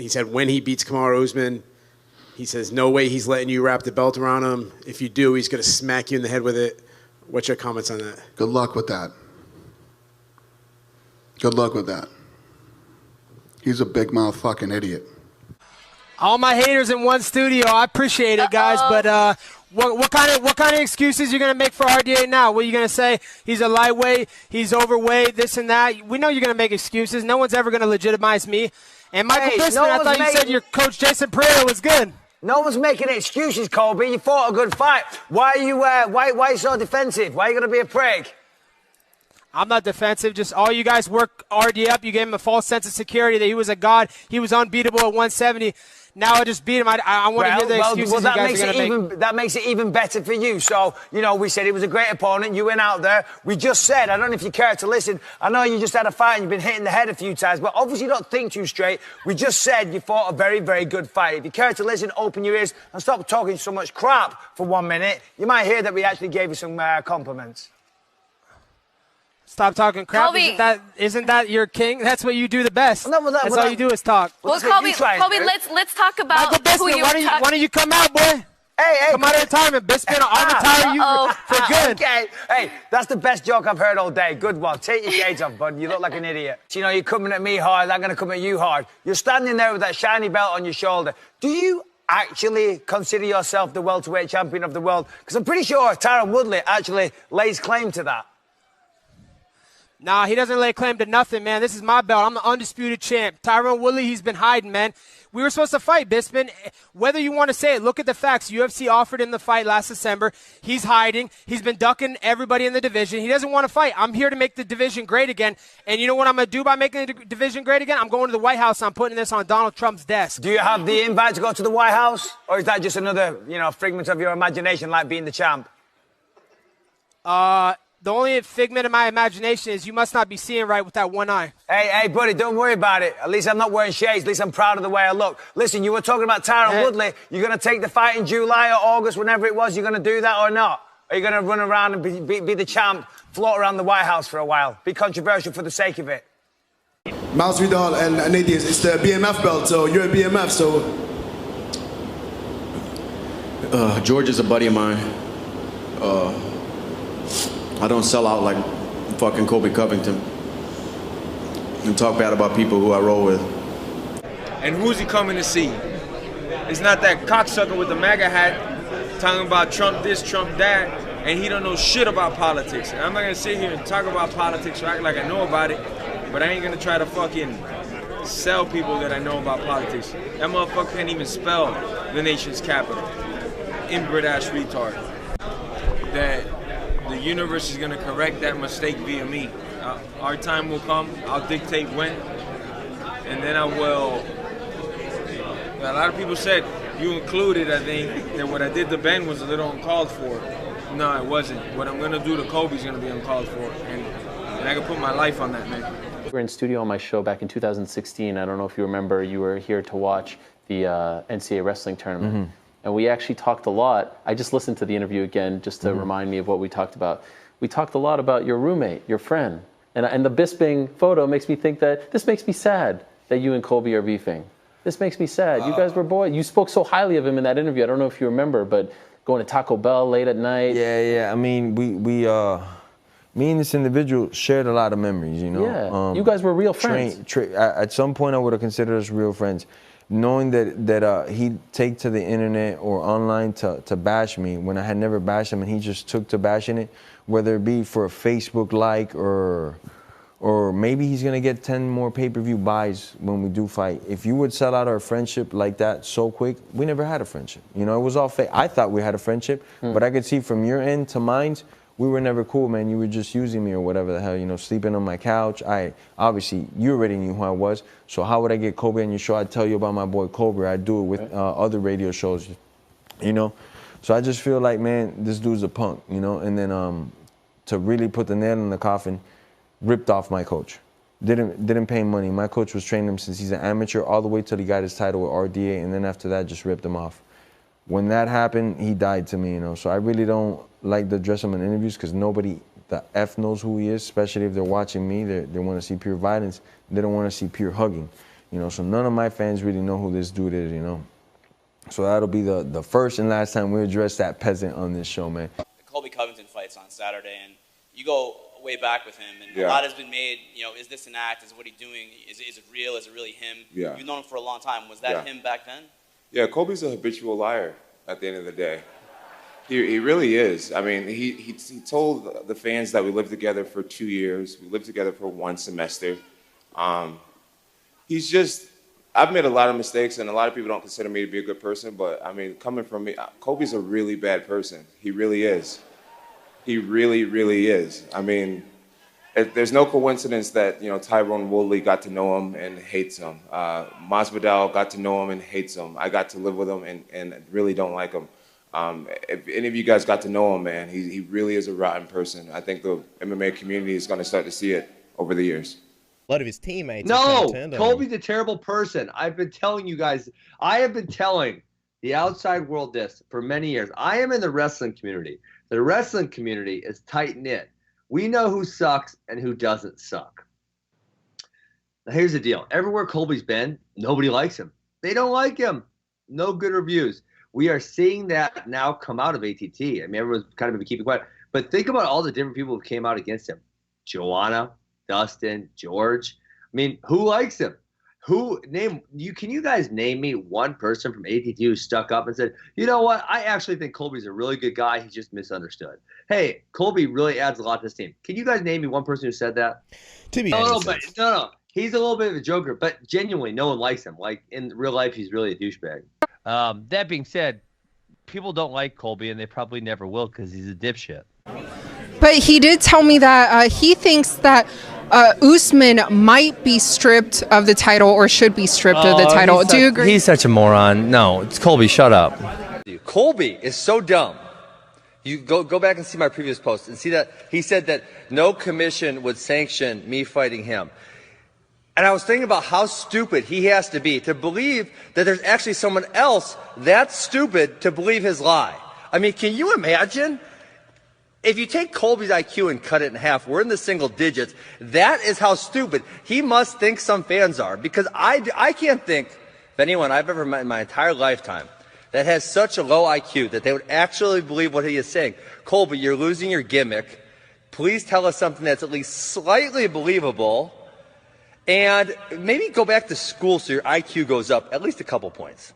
he said when he beats Kamaru Usman, he says no way he's letting you wrap the belt around him. If you do, he's going to smack you in the head with it. What's your comments on that? Good luck with that. Good luck with that. He's a big mouth fucking idiot. All my haters in one studio. I appreciate it, guys. But what kind of excuses you gonna make for RDA now? What are you gonna say? He's a lightweight. He's overweight. This and that. We know you're gonna make excuses. No one's ever gonna legitimize me. And Michael Bisping, I thought you said your coach Jason Pereira was good. No one's making excuses, Colby. You fought a good fight. Why are you? Why are you so defensive? Why are you gonna be a prick? I'm not defensive. Just all you guys work RD up. You gave him a false sense of security that he was a god. He was unbeatable at 170. Now I just beat him. I want to hear the excuses you guys are going to make. That makes it even better for you. So, you know, we said he was a great opponent. You went out there. We just said, I don't know if you care to listen. I know you just had a fight and you've been hitting the head a few times, but obviously you don't think too straight. We just said you fought a very, very good fight. If you care to listen, open your ears and stop talking so much crap for 1 minute. You might hear that we actually gave you some compliments. Stop talking crap. Isn't that your king? That's what you do the best. That's all you do is talk. Well, Colby, let's talk about who you why don't you come out, boy? Hey, come out of retirement, Bisping. I'll retire you for good. Okay. Hey, that's the best joke I've heard all day. Good one. Take your shades off, bud. You look like an idiot. You know, you're coming at me hard. I'm going to come at you hard. You're standing there with that shiny belt on your shoulder. Do you actually consider yourself the welterweight champion of the world? Because I'm pretty sure Tyron Woodley actually lays claim to that. Nah, he doesn't lay claim to nothing, man. This is my belt. I'm the undisputed champ. Tyron Woodley, he's been hiding, man. We were supposed to fight, Bisping. Whether you want to say it, look at the facts. UFC offered him the fight last December. He's hiding. He's been ducking everybody in the division. He doesn't want to fight. I'm here to make the division great again. And you know what I'm going to do by making the division great again? I'm going to the White House. I'm putting this on Donald Trump's desk. Do you have the invite to go to the White House? Or is that just another, figment of your imagination like being the champ? The only figment of my imagination is you must not be seeing right with that one eye. Hey, buddy, don't worry about it. At least I'm not wearing shades. At least I'm proud of the way I look. Listen, you were talking about Tyron Woodley. You're going to take the fight in July or August, whenever it was. You're going to do that or not? Are you going to run around and be the champ, float around the White House for a while? Be controversial for the sake of it? Masvidal and Nate, it's the BMF belt, so you're a BMF, so... George is a buddy of mine. I don't sell out like fucking Colby Covington and talk bad about people who I roll with. And who's he coming to see? It's not that cocksucker with the MAGA hat talking about Trump this, Trump that, and he don't know shit about politics. And I'm not gonna sit here and talk about politics or act like I know about it, but I ain't gonna try to fucking sell people that I know about politics. That motherfucker can't even spell the nation's capital. Inbred ass retard. That the universe is going to correct that mistake via me. Our time will come. I'll dictate when. And then I will... A lot of people said, you included, I think, that what I did to Ben was a little uncalled for. No, it wasn't. What I'm going to do to Kobe's going to be uncalled for. And I can put my life on that, man. We were in studio on my show back in 2016. I don't know if you remember. You were here to watch the NCAA wrestling tournament. Mm-hmm. And we actually talked a lot. I just listened to the interview again just to remind me of what we talked about. We talked a lot about your roommate, your friend. And the Bisping photo makes me think that this makes me sad that you and Colby are beefing. This makes me sad. You guys were boys. You spoke so highly of him in that interview. I don't know if you remember, but going to Taco Bell late at night. Yeah. I mean, me and this individual shared a lot of memories, you know. Yeah. You guys were real friends. At some point, I would have considered us real friends. Knowing that he'd take to the internet or online to bash me when I had never bashed him, and he just took to bashing it, whether it be for a Facebook like or maybe he's gonna get 10 more pay-per-view buys when we do fight. If you would sell out our friendship like that so quick, we never had a friendship. You know, it was all fake. I thought we had a friendship, but I could see from your end to mine, we were never cool, man. You were just using me or whatever the hell, you know, sleeping on my couch. Obviously, you already knew who I was. So how would I get Colby on your show? I'd tell you about my boy Colby. I'd do it with other radio shows, you know. So I just feel like, man, this dude's a punk, you know. And then to really put the nail in the coffin, ripped off my coach. Didn't pay him money. My coach was training him since he's an amateur all the way till he got his title with RDA. And then after that, just ripped him off. When that happened, he died to me, you know. So I really don't like to address him in interviews because nobody, the F knows who he is, especially if they're watching me. They want to see pure violence. They don't want to see pure hugging. You know, so none of my fans really know who this dude is, you know. So that'll be the first and last time we address that peasant on this show, man. The Colby Covington fight's on Saturday, and you go way back with him, and a lot has been made, you know, is this an act? Is what he's doing? Is it real? Is it really him? Yeah. You've known him for a long time. Was that him back then? Yeah, Colby's a habitual liar at the end of the day. He really is. I mean, he told the fans that we lived together for 2 years. We lived together for 1 semester. He's just, I've made a lot of mistakes, and a lot of people don't consider me to be a good person, but I mean, coming from me, Colby's a really bad person. He really is. He really, really is. I mean, there's no coincidence that, you know, Tyrone Woodley got to know him and hates him. Masvidal got to know him and hates him. I got to live with him and really don't like him. If any of you guys got to know him, man, he really is a rotten person. I think the MMA community is going to start to see it over the years. A lot of his teammates. No, Colby's a terrible person. I've been telling you guys. I have been telling the outside world this for many years. I am in the wrestling community. The wrestling community is tight-knit. We know who sucks and who doesn't suck. Now, here's the deal. Everywhere Colby's been, nobody likes him. They don't like him. No good reviews. We are seeing that now come out of ATT. I mean, everyone's kind of been keeping quiet. But think about all the different people who came out against him. Joanna, Dustin, George. I mean, who likes him? Can you guys name me one person from ATT who stuck up and said, you know what, I actually think Colby's a really good guy, he's just misunderstood. Hey, Colby really adds a lot to this team. Can you guys name me one person who said that? To be honest. No. He's a little bit of a joker, but genuinely, no one likes him. Like, in real life, he's really a douchebag. That being said, people don't like Colby, and they probably never will because he's a dipshit. But he did tell me that he thinks that Usman might be stripped of the title or should be stripped of the title. Do you agree? He's such a moron. No, it's Colby. Shut up. Colby is so dumb. You go back and see my previous post and see that he said that no commission would sanction me fighting him. And I was thinking about how stupid he has to be to believe that there's actually someone else that stupid to believe his lie. I mean, can you imagine? If you take Colby's IQ and cut it in half, we're in the single digits. That is how stupid he must think some fans are. Because I can't think of anyone I've ever met in my entire lifetime that has such a low IQ that they would actually believe what he is saying. Colby, you're losing your gimmick. Please tell us something that's at least slightly believable. And maybe go back to school so your IQ goes up at least a couple points.